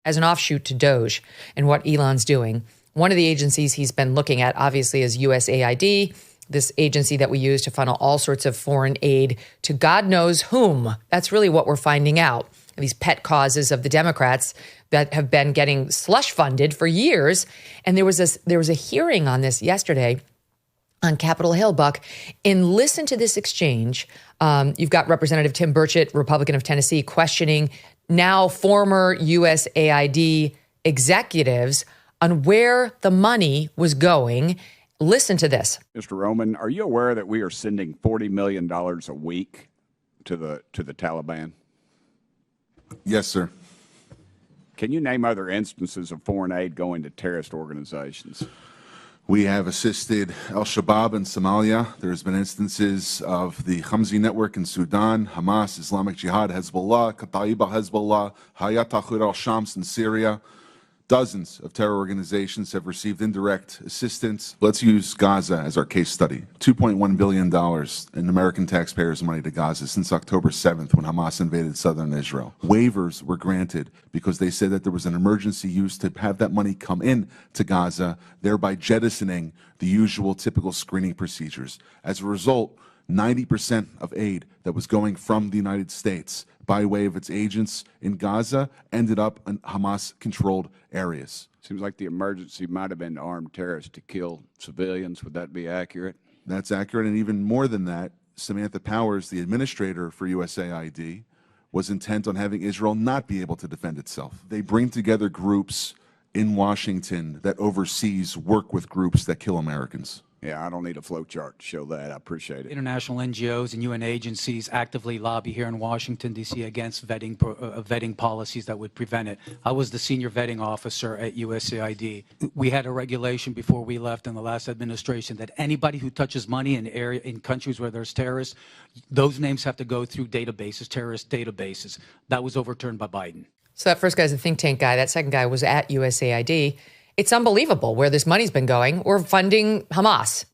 as an offshoot to Doge and what Elon's doing. One of the agencies he's been looking at, obviously, is USAID, this agency that we use to funnel all sorts of foreign aid to God knows whom. That's really what we're finding out. These pet causes of the Democrats that have been getting slush funded for years. And there was a hearing on this yesterday on Capitol Hill, Buck. And listen to this exchange. You've got Representative Tim Burchett, Republican of Tennessee, questioning now former USAID executives on where the money was going. Listen to this. Mr. Roman, are you aware that we are sending $40 million a week to the Taliban? Yes, sir. Can you name other instances of foreign aid going to terrorist organizations? We have assisted al-Shabaab in Somalia. There's been instances of the Khamsi network in Sudan, Hamas, Islamic Jihad, Hezbollah, Kataib al-Hezbollah, Hayat Tahrir al-Shams in Syria. Dozens of terror organizations have received indirect assistance. Let's use Gaza as our case study. $2.1 billion in American taxpayers' money to Gaza since October 7th when Hamas invaded southern Israel. Waivers were granted because they said that there was an emergency use to have that money come in to Gaza, thereby jettisoning the usual typical screening procedures. As a result, 90% of aid that was going from the United States by way of its agents in Gaza ended up in Hamas-controlled areas. Seems like the emergency might have been armed terrorists to kill civilians. Would that be accurate? That's accurate, and even more than that, Samantha Powers, the administrator for USAID, was intent on having Israel not be able to defend itself. They bring together groups in Washington that overseas work with groups that kill Americans. Yeah, I don't need a flow chart to show that. I appreciate it. International NGOs and UN agencies actively lobby here in Washington, D.C. against vetting policies that would prevent it. I was the senior vetting officer at USAID. We had a regulation before we left in the last administration that anybody who touches money in countries where there's terrorists, those names have to go through databases, terrorist databases. That was overturned by Biden. So that first guy's a think tank guy. That second guy was at USAID. It's unbelievable where this money's been going. We're funding Hamas.